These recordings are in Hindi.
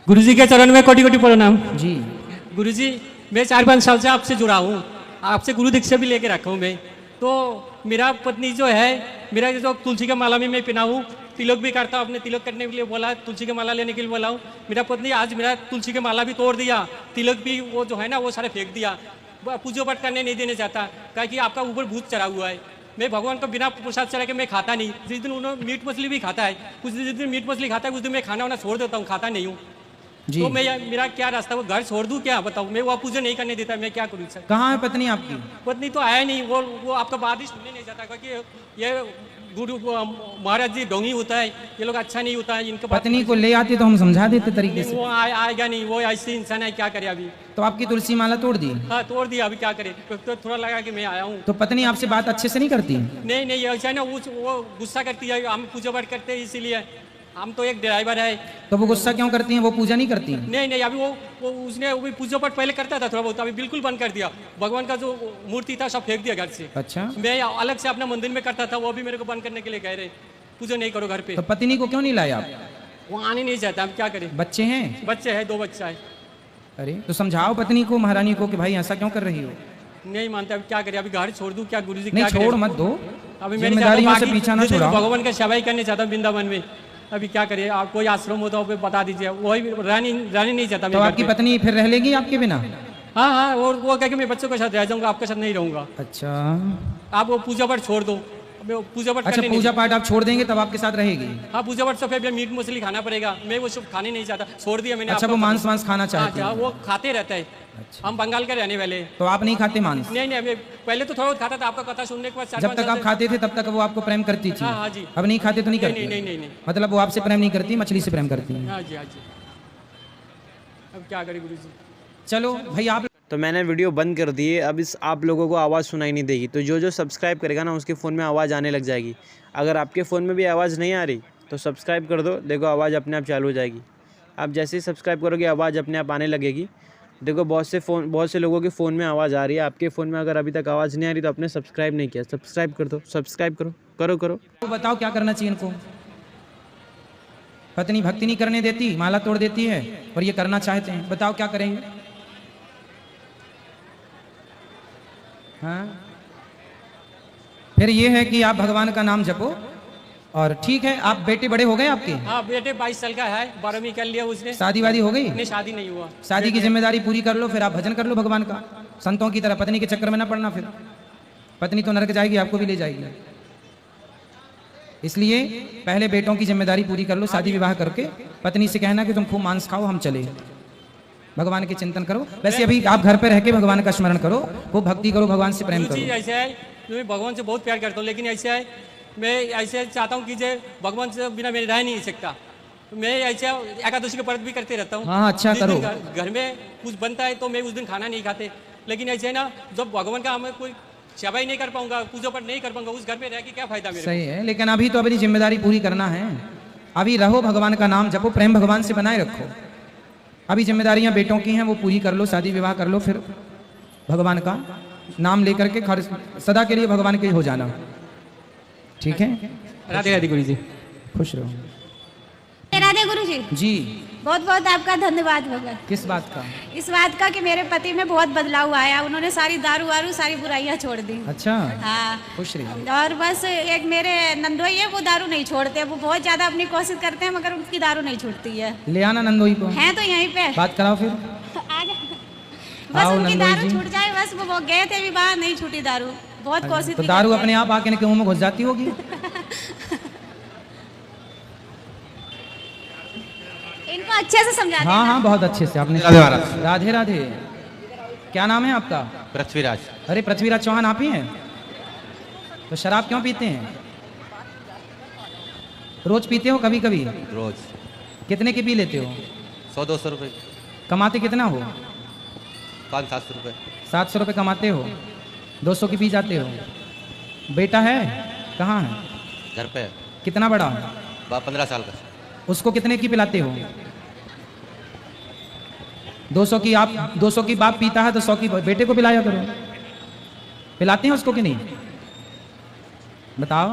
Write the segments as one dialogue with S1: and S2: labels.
S1: गुरुजी के चरण में कोटि कोटि प्रणाम
S2: जी।
S1: गुरुजी। मैं 4-5 साल से आपसे जुड़ा हूँ, आपसे गुरु दीक्षा भी लेके रखा हूँ मैं। तो मेरा पत्नी जो है, मेरा जो तुलसी का माला में मैं पहना हूँ, तिलक भी करता हूँ, अपने तिलक करने के लिए बोला, तुलसी का माला लेने के लिए बोला हूँ। मेरा पत्नी आज मेरा तुलसी का माला भी तोड़ दिया, तिलक भी वो जो है ना वो सारे फेंक दिया, पूजो पाठ करने नहीं देने चाहता, कहा कि आपका ऊपर भूत चढ़ा हुआ है। मैं भगवान को बिना प्रसाद चढ़ा के मैं खाता नहीं। जिस दिन उन्होंने मीट मछली भी खाता है, जिस दिन मीट मछली खाता है उस दिन मैं खाना वाना छोड़ देता हूँ, खाता नहीं हूँ। तो मैं मेरा क्या रास्ता, वो घर छोड़ दूं क्या बताऊं? मैं वो पूजा नहीं करने देता, मैं क्या करूं सर?
S2: कहाँ है पत्नी आपकी?
S1: पत्नी तो आया नहीं, वो आपका बात ही सुनने नहीं जाता, क्योंकि ये गुरु महाराज जी ढोंगी होता है, ये लोग अच्छा नहीं होता है इनका।
S2: पत्नी को ले आते तो हम समझा देते तरीके से।
S1: वो आएगा नहीं, वो ऐसे इंसान है, क्या करे अभी?
S2: तो आपकी तुलसी माला तोड़ दी?
S1: हाँ तोड़ दिया, अभी क्या करे? तो थोड़ा लगा कि मैं आया हूँ।
S2: तो पत्नी आपसे बात अच्छे से नहीं करती?
S1: नहीं ऐसा है ना, वो गुस्सा करती है, हम पूजा पाठ करते हैं इसीलिए। हम तो एक ड्राइवर है।
S2: तो वो गुस्सा क्यों करती हैं? वो पूजा नहीं करती?
S1: नहीं अभी वो उसने वो पूजा पाठ पहले करता था थोड़ा बहुत, अभी बिल्कुल बंद कर दिया। भगवान का जो मूर्ति था सब फेंक दिया घर से।
S2: अच्छा।
S1: मैं अलग से अपना मंदिर में करता था, वो भी मेरे को बंद करने के लिए कह रहे, पूजा नहीं करो घर पे।
S2: तो पत्नी को क्यों नहीं लाया आप?
S1: वो आने नहीं चाहता, हम क्या करें?
S2: बच्चे हैं?
S1: बच्चे है, 2 बच्चा है।
S2: अरे तो समझाओ पत्नी को, महारानी को कि भाई ऐसा क्यों कर रही हो।
S1: नहीं मानते, अब क्या करें? अभी घर छोड़ दूं क्या गुरुजी?
S2: नहीं छोड़ मत दो,
S1: अभी
S2: जिम्मेदारियों से पीछा ना छुड़ाओ।
S1: भगवान का सेवा ही करने चाहता हूँ वृंदावन में। अभी क्या करें? आप कोई आश्रम होता हो बता दीजिए, वही रानी नहीं चाहता।
S2: तो आपकी पत्नी फिर रह लेगी आपके बिना?
S1: हाँ और वो कह के मैं बच्चों के साथ रह जाऊंगा, आपके साथ नहीं रहूंगा।
S2: अच्छा।
S1: आप वो पूजा पाठ छोड़ दो, पूजा पाठ।
S2: अच्छा पूजा पाठ आप छोड़ देंगे तब आपके साथ रहेगी?
S1: हाँ पूजा पाठ से फिर मीट मछली खाना पड़ेगा, मैं वो सब खाने नहीं चाहता, छोड़ दिया मैंने।
S2: अच्छा वो मांस खाना चाहते हैं?
S1: वो खाते रहता है।
S2: अच्छा।
S1: हम बंगाल के रहने वाले।
S2: तो आप नहीं खाते मांस?
S1: नहीं मैं पहले तो थोड़ा बहुत खाता था, आपका कथा सुनने के बाद।
S2: जब तक आप खाते थे तब तक वो आपको प्रेम करती थी?
S1: हाँ जी।
S2: अब नहीं खाते तो नहीं करती?
S1: नहीं।
S2: मतलब वो आपसे प्रेम नहीं करती, मछली से प्रेम करती है?
S1: हाँ जी। अब क्या करें गुरुजी?
S2: चलो भाई आप।
S3: तो मैंने वीडियो बंद कर दी है, अब इस आप लोगों को आवाज़ सुनाई नहीं देगी। तो जो सब्सक्राइब करेगा ना उसके फ़ोन में आवाज़ आने लग जाएगी। अगर आपके फ़ोन में भी आवाज़ नहीं आ रही तो सब्सक्राइब कर दो, देखो आवाज़ अपने आप चालू हो जाएगी। आप जैसे ही सब्सक्राइब करोगे आवाज़ अपने आप आने लगेगी। देखो बहुत से लोगों के फ़ोन में आवाज़ आ रही है, आपके फ़ोन में अगर अभी तक आवाज़ नहीं आ रही तो आपने सब्सक्राइब नहीं किया, सब्सक्राइब कर दो, सब्सक्राइब करो।
S2: तो बताओ क्या करना चाहिए इनको? पत्नी भक्ति नहीं करने देती, माला तोड़ देती है और ये करना चाहते हैं, बताओ क्या करेंगे? हाँ फिर ये है कि आप भगवान का नाम जपो और ठीक है। आप बेटे बड़े हो गए आपके?
S1: हाँ बेटे 22 साल का है, 12वीं कर लिया उसने।
S2: शादी वादी हो गई?
S1: नहीं शादी नहीं हुआ।
S2: शादी की जिम्मेदारी पूरी कर लो, फिर आप भजन कर लो भगवान का संतों की तरह। पत्नी के चक्कर में ना पड़ना, फिर पत्नी तो नरक जाएगी, आपको भी ले जाएगी। इसलिए पहले बेटों की जिम्मेदारी पूरी कर लो, शादी विवाह करके पत्नी से कहना कि तुम खूब मांस खाओ, हम चले, भगवान के चिंतन करो। वैसे अभी आप घर पे रह के भगवान का स्मरण करो, खूब भक्ति करो, भगवान से प्रेम करो।
S1: ऐसे है, मैं भगवान से बहुत प्यार करता हूँ, लेकिन ऐसे है मैं ऐसे चाहता हूँ कि जो भगवान से बिना मैं रह नहीं सकता। तो मैं ऐसे एकादशी के व्रत भी करते रहता हूँ।
S2: हाँ अच्छा करो।
S1: घर में कुछ बनता है तो मैं उस दिन खाना नहीं खाते, लेकिन ऐसे है ना जब भगवान का हमें कोई सेवा ही नहीं कर पाऊंगा, पूजा पाठ नहीं कर पाऊंगा, उस घर में रह के क्या फायदा मेरे?
S2: सही है, लेकिन अभी तो अपनी जिम्मेदारी पूरी करना है। अभी रहो, भगवान का नाम जपो, प्रेम भगवान से बनाए रखो। अभी जिम्मेदारियां बेटों की हैं, वो पूरी कर लो, शादी विवाह कर लो, फिर भगवान का नाम लेकर के सदा के लिए भगवान के हो जाना। ठीक है?
S1: राधे राधे गुरु जी।
S2: खुश रहो।
S4: राधे गुरु जी।
S2: जी
S4: बहुत बहुत आपका धन्यवाद भगवान।
S2: किस बात का?
S4: इस बात का कि मेरे पति में बहुत बदलाव आया, उन्होंने सारी दारू वारू सारी बुराइयां छोड़ दी।
S2: अच्छा।
S4: हाँ
S2: खुश रहिए।
S4: और बस एक मेरे नंदोई है, वो दारू नहीं छोड़ते, वो बहुत ज्यादा अपनी कोशिश करते हैं मगर उनकी दारू नहीं छूटती है।
S2: ले आना नंदोई को।
S4: है तो यहीं पे
S2: बात कराओ फिर।
S4: बस
S2: आओ
S4: उनकी
S2: नंदोई
S4: दारू
S2: जी।
S4: छूट जाए, बस वो गए थे भी बाहर, नहीं छूटी दारू, बहुत कोशिश
S2: तो
S4: भी
S2: दारू
S4: करते
S2: अपने
S4: हैं।
S2: आप आके इनके मुंह में घुस जाती होगी।
S4: इनको अच्छे से समझा देना।
S2: हाँ बहुत अच्छे से आपने।
S5: राधे महाराज।
S2: राधे राधे। क्या नाम है आपका?
S5: पृथ्वीराज।
S2: अरे पृथ्वीराज चौहान आप ही हैं? तो शराब क्यों पीते हैं? रोज पीते हो? कभी कभी?
S5: रोज
S2: कितने की पी लेते हो?
S5: 100-200 रुपये।
S2: कमाते कितना हो?
S5: 500-700 रुपये।
S2: 700 रुपये कमाते हो, 200 की पी जाते हो। बेटा है? कहाँ है?
S5: घर पे
S2: कितना बड़ा?
S5: 15 साल का।
S2: उसको कितने की पिलाते हो? 200 की। आप 200 की बाप पीता है तो 100 की बेटे को पिलाया करो। पिलाते हैं उसको कि नहीं? बताओ,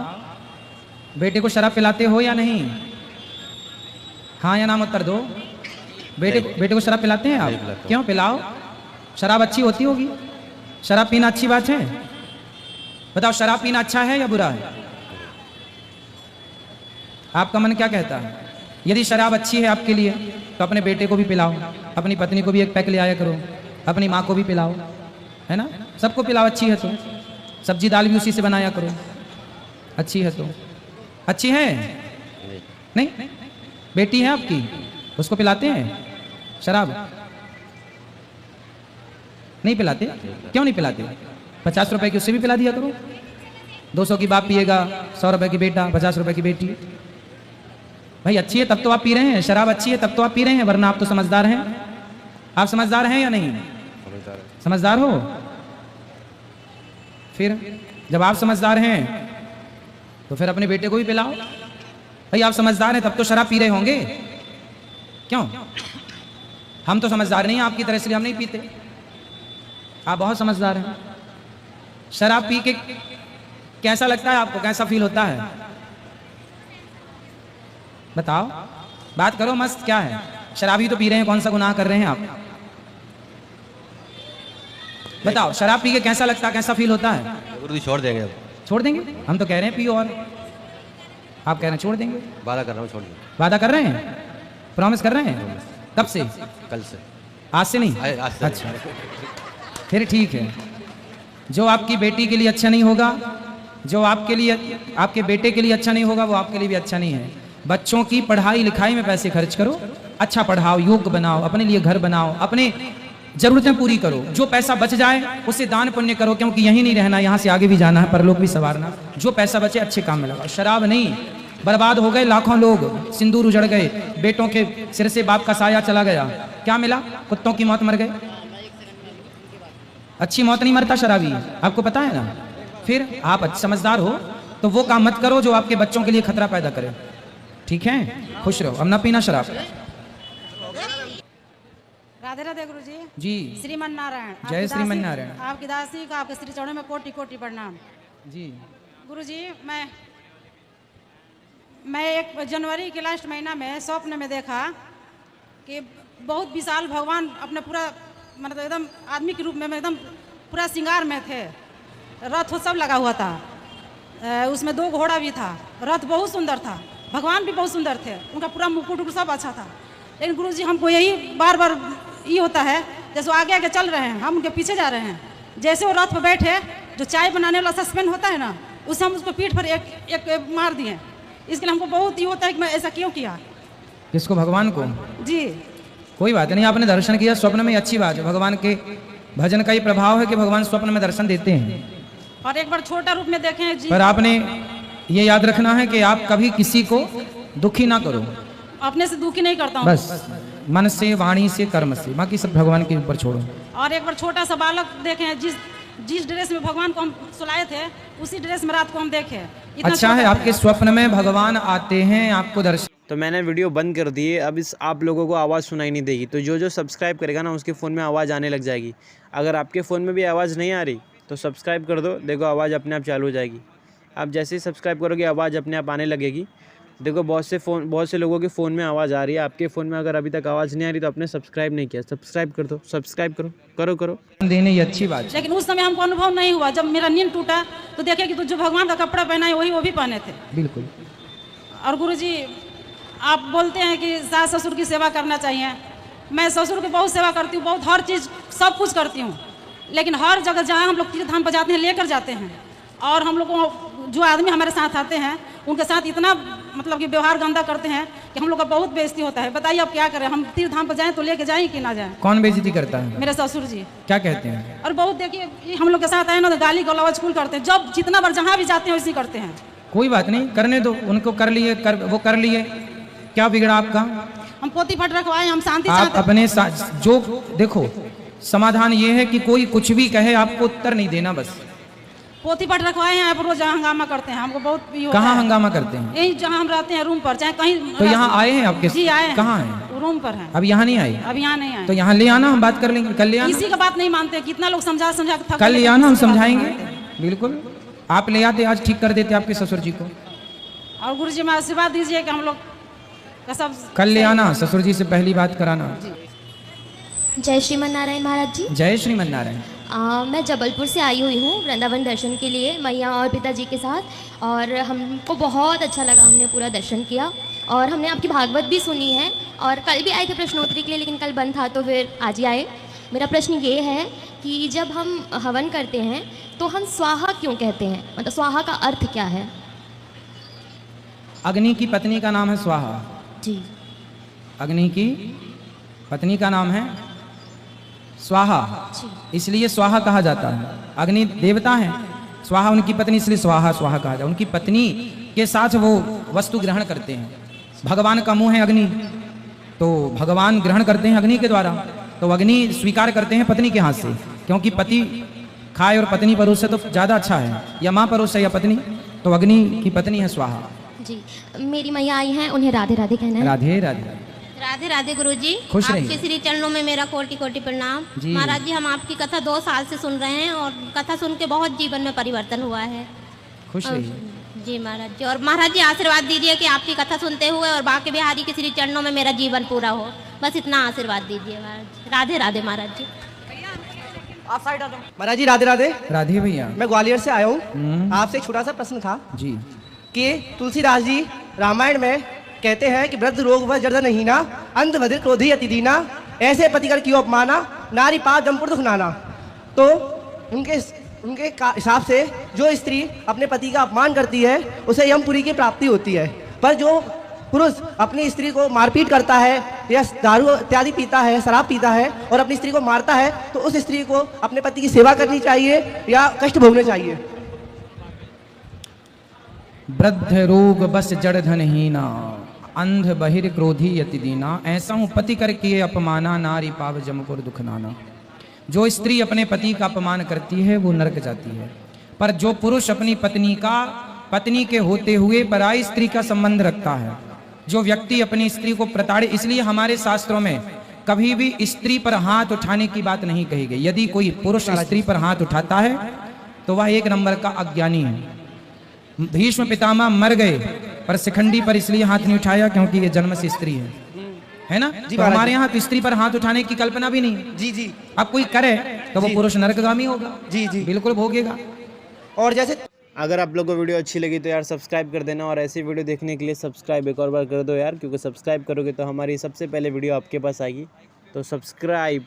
S2: बेटे को शराब पिलाते हो या नहीं? हाँ या नाम उत्तर दो। बेटे को शराब पिलाते हैं
S5: नहीं
S2: आप?
S5: पिलाता हूँ।
S2: क्यों पिलाओ? शराब अच्छी होती होगी? शराब पीना अच्छी बात है? बताओ, शराब पीना अच्छा है या बुरा है? आपका मन क्या कहता है? यदि शराब अच्छी है आपके लिए तो अपने बेटे को भी पिलाओ, अपनी पत्नी को भी एक पैक ले आया करो, अपनी माँ को भी पिलाओ, है ना? सबको पिलाओ, अच्छी है तो। सब्जी दाल भी उसी से बनाया करो, अच्छी है तो। अच्छी है? नहीं? बेटी है आपकी, उसको पिलाते हैं शराब? नहीं पिलाते? क्यों नहीं पिलाते? 50 रुपए की उससे भी पिला दिया करो। 200 की बाप पिएगा, 100 रुपए की बेटा, 50 रुपए की बेटी। भाई अच्छी है तब तो आप पी रहे हैं, शराब अच्छी है तब तो आप पी रहे हैं, वरना आप तो समझदार हैं। आप समझदार हैं या नहीं? समझदार हो? फिर जब आप समझदार हैं तो फिर अपने बेटे को भी पिलाओ। भाई आप समझदार हैं तब तो शराब पी रहे होंगे, क्यों? हम तो समझदार नहीं हैं आपकी तरह, इसलिए हम नहीं पीते। आप बहुत समझदार हैं। शराब पी के कैसा लगता है आपको? कैसा फील होता है? बताओ, बात करो मस्त। क्या है? शराब ही तो पी रहे हैं, कौन सा गुनाह कर रहे हैं आप? बताओ, शराब पी के कैसा लगता है, कैसा फील होता है?
S5: गुरु जी छोड़ देंगे अब।
S2: छोड़ देंगे? हम तो कह रहे हैं पियो, और आप कह रहे हैं छोड़ देंगे।
S5: वादा कर रहा हूँ छोड़ देंगे।
S2: वादा कर रहे हैं? प्रॉमिस कर रहे हैं? कब से?
S5: कल से।
S2: आज से नहीं?
S5: आज से।
S2: अच्छा, फिर ठीक है। जो आपकी बेटी के लिए अच्छा नहीं होगा, जो आपके लिए, आपके बेटे के लिए अच्छा नहीं होगा, वो आपके लिए भी अच्छा नहीं है। बच्चों की पढ़ाई लिखाई में पैसे खर्च करो, अच्छा पढ़ाओ, योग्य बनाओ, अपने लिए घर बनाओ, अपने जरूरतें पूरी करो। जो पैसा बच जाए उससे दान पुण्य करो, क्योंकि यहीं नहीं रहना, यहाँ से आगे भी जाना है, परलोक भी संवारना। जो पैसा बचे अच्छे काम में लगाओ। शराब नहीं। बर्बाद हो गए लाखों लोग, सिंदूर उजड़ गए, बेटों के सिर से बाप का साया चला गया। क्या मिला? कुत्तों की मौत मर गए। अच्छी मौत नहीं मरता शराबी, आपको पता है ना। फिर आप समझदार हो तो वो काम मत करो जो आपके बच्चों के लिए खतरा पैदा करे, ठीक है? खुश रहो, अब ना पीना शराब।
S6: राधे राधे गुरु जी।
S2: जी
S6: श्रीमन नारायण।
S2: जय श्रीमन नारायण।
S6: आपकी दासी का आपके श्री चरणों में कोटि कोटि प्रणाम।
S2: जी
S6: गुरु जी, मैं 1 जनवरी के लास्ट महीना में स्वप्न में देखा कि बहुत विशाल भगवान अपने पूरा मतलब एकदम आदमी के रूप में एकदम पूरा श्रृंगार में थे। रथ सब लगा हुआ था, उसमें 2 घोड़ा भी था। रथ बहुत सुंदर था, भगवान भी बहुत सुंदर थे, उनका पूरा मुकुट सब अच्छा था। लेकिन गुरु जी हमको यही बार बार ये होता है, जैसे वो आगे आगे चल रहे हैं, हम उनके पीछे जा रहे हैं। जैसे वो रथ पर बैठे, जो चाय बनाने वाला सस्पेंड होता है ना, उससे हम उसको पीठ पर एक मार दिए। इसके लिए हमको बहुत ये होता है कि मैं ऐसा क्यों किया।
S2: किसको? भगवान को?
S6: जी
S2: कोई बात नहीं, आपने दर्शन किया स्वप्न में, अच्छी बात है। भगवान के भजन का ही प्रभाव है कि भगवान स्वप्न में दर्शन देते हैं।
S6: और एक बार छोटा रूप में देखे हैं जी।
S2: पर आपने ये याद रखना है कि आप कभी किसी को दुखी ना करो।
S6: अपने से दुखी नहीं करता हूँ,
S2: बस मन से, वाणी से, कर्म से, बाकी सब भगवान के ऊपर छोड़ो।
S6: और एक बार छोटा सा बालक देखे हैं, जिस ड्रेस में भगवान को हम सुलाए थे उसी ड्रेस में रात को हम देखे।
S2: अच्छा है, आपके स्वप्न में भगवान आते हैं, आपको दर्शन।
S3: तो मैंने वीडियो बंद कर दी है, अब इस आप लोगों को आवाज़ सुनाई नहीं देगी। तो जो सब्सक्राइब करेगा ना उसके फ़ोन में आवाज़ आने लग जाएगी। अगर आपके फ़ोन में भी आवाज़ नहीं आ रही तो सब्सक्राइब कर दो, देखो आवाज़ अपने आप चालू हो जाएगी। आप जैसे ही सब्सक्राइब करोगे आवाज़ अपने आप आने लगेगी। देखो बहुत से लोगों के फ़ोन में आवाज़ आ रही है, आपके फ़ोन में अगर अभी तक आवाज़ नहीं आ रही तो आपने सब्सक्राइब नहीं किया, सब्सक्राइब कर दो, सब्सक्राइब करो।
S2: देने ये अच्छी बात है।
S6: लेकिन उस समय हमको अनुभव नहीं हुआ। जब मेरा नींद टूटा तो देखे कि तो जो भगवान का कपड़ा पहना है वही वो भी पहने थे।
S2: बिल्कुल।
S6: और गुरुजी, आप बोलते हैं कि सास ससुर की सेवा करना चाहिए। मैं ससुर की बहुत सेवा करती हूँ, बहुत हर चीज़ सब कुछ करती हूँ। लेकिन हर जगह जहाँ हम लोग तीर्थ धाम पर जाते हैं लेकर जाते हैं, और हम लोग को जो आदमी हमारे साथ आते हैं उनके साथ इतना मतलब कि व्यवहार गंदा करते हैं कि हम लोग का बहुत बेइज्जती होता है। बताइए अब क्या करें, हम तीर्थ धाम पर जाएं तो लेके जाएं कि ना जाएं?
S2: कौन बेइज्जती करता है?
S6: मेरे ससुर जी।
S2: क्या कहते हैं?
S6: और बहुत देखिए, ये हम लोग के साथ आए ना तो गाली गलौज कुल करते हैं। जब जितना बार जहाँ भी जाते हैं वैसे करते हैं।
S2: कोई बात नहीं, करने दो उनको, कर लिए वो कर लिए, क्या बिगड़ा आपका?
S6: हम पोती फट रखवाए, हम शांति
S2: आप
S6: चाहते हैं।
S2: अपने साथ जो देखो, समाधान ये है कि कोई कुछ भी कहे आपको उत्तर नहीं देना, बस
S6: पोती पट रखवाए हैं। आप रोज हंगामा करते हैं, हमको बहुत ये होता
S2: कहाँ
S6: है।
S2: हंगामा करते हैं?
S6: यही जहाँ हम रहते हैं रूम पर, चाहे कहीं।
S2: तो यहाँ आए हैं आपके?
S6: जी आए हैं।
S2: कहाँ हैं?
S6: रूम पर हैं।
S2: अब यहाँ नहीं आए?
S6: अब यहाँ नहीं आए।
S2: तो यहाँ ले आना, हम बात कर लेंगे। कल ले आना,
S6: किसी का बात नहीं मानते, कितना लोग समझा के थक
S2: कल ले
S6: गए,
S2: आना, हम
S6: किसी की बात नहीं
S2: समझाएंगे।
S6: मानते।
S2: बिल्कुल, आप ले आते, आज ठीक कर देते आपके ससुर जी को।
S6: और गुरु जी में आशीर्वाद दीजिए कि हम लोग का सब
S2: कल ले आना, ससुर जी से पहली बात कराना।
S7: जय श्रीमन नारायण महाराज जी।
S2: जय श्रीमन नारायण।
S7: मैं जबलपुर से आई हुई हूँ वृंदावन दर्शन के लिए मैया और पिताजी के साथ, और हमको बहुत अच्छा लगा, हमने पूरा दर्शन किया और हमने आपकी भागवत भी सुनी है, और कल भी आए थे प्रश्नोत्तरी के लिए लेकिन कल बंद था तो फिर आज ही आए। मेरा प्रश्न ये है कि जब हम हवन करते हैं तो हम स्वाहा क्यों कहते हैं, मतलब स्वाहा का अर्थ क्या है?
S2: अग्नि की पत्नी का नाम है स्वाहा।
S7: जी।
S2: अग्नि की पत्नी का नाम है स्वाहा, इसलिए स्वाहा कहा जाता है। अग्नि देवता है, स्वाहा उनकी पत्नी, इसलिए स्वाहा स्वाहा कहा जाता है। उनकी पत्नी के साथ वो वस्तु ग्रहण करते हैं। भगवान का मुंह है अग्नि, तो भगवान ग्रहण करते हैं अग्नि के द्वारा, तो अग्नि स्वीकार करते हैं पत्नी के हाथ से, क्योंकि पति खाए और पत्नी परोसे तो ज़्यादा अच्छा है, या माँ परोसे या पत्नी, तो अग्नि की पत्नी है स्वाहा।
S7: जी। मेरी मैया आई हैं, उन्हें राधे राधे कहना है।
S2: राधे राधे।
S8: राधे राधे गुरुजी,
S2: खुश रहिए।
S8: आपके श्री चरणों में मेरा कोटि कोटि प्रणाम।
S2: जी।
S8: महाराज जी, हम आपकी कथा 2 साल से सुन रहे हैं और कथा सुन के बहुत जीवन में परिवर्तन हुआ है।
S2: खुश
S8: और-
S2: रहिए।
S8: जी महाराज जी, और महाराज जी आशीर्वाद दीजिए कि आपकी कथा सुनते हुए और बांके बिहारी के श्री चरणों में मेरा जीवन पूरा हो, बस इतना आशीर्वाद दीजिए महाराज जी। राधे राधे महाराज जी।
S9: महाराज जी राधे राधे।
S2: राधे भैया।
S9: मैं ग्वालियर से आया हूँ। आपसे एक छोटा सा प्रश्न था
S2: जी।
S9: कि तुलसीदास जी रामायण में कहते हैं कि वृद्ध रोग व जर्द नहीं ना, अंध बधिर क्रोधी अति दीना, ऐसे पतिकर की अपमाना, नारी पाप जमपुर दुख नाना। तो उनके हिसाब से जो स्त्री अपने पति का अपमान करती है उसे यमपुरी की प्राप्ति होती है, पर जो पुरुष अपनी स्त्री को मारपीट करता है या दारू इत्यादि पीता है, शराब पीता है और अपनी स्त्री को मारता है, तो उस स्त्री को अपने पति की सेवा करनी चाहिए या कष्ट भोगने चाहिए?
S2: वृद्ध रोग बस जड़ धनहीना, अंध बहिर क्रोधी यति दीना, ऐसा हूँ पति कर किए अपमाना, नारी पाव जमपुर दुख नाना। जो स्त्री अपने पति का अपमान करती है वो नरक जाती है, पर जो पुरुष अपनी पत्नी के होते हुए पराई स्त्री का संबंध रखता है, जो व्यक्ति अपनी स्त्री को प्रताड़ित, इसलिए हमारे शास्त्रों में कभी भी स्त्री पर हाथ उठाने की बात नहीं कही गई। यदि कोई पुरुष स्त्री पर हाथ उठाता है तो वह 1 नंबर का अज्ञानी है। भीष्म पितामह मर गए पर शिखंडी पर इसलिए हाथ नहीं उठाया क्योंकि ये जन्म से स्त्री है ना। तो हमारे यहाँ तो स्त्री पर हाथ उठाने की कल्पना भी नहीं।
S9: जी जी।
S2: अब कोई करे तो वो पुरुष नरकगामी होगा।
S9: जी जी,
S2: बिल्कुल भोगेगा।
S9: और जैसे
S3: अगर आप लोगों को वीडियो अच्छी लगी तो यार सब्सक्राइब कर देना, और ऐसी वीडियो देखने के लिए सब्सक्राइब एक और बार कर दो यार, क्योंकि सब्सक्राइब करोगे तो हमारी सबसे पहले वीडियो आपके पास आएगी। तो सब्सक्राइब।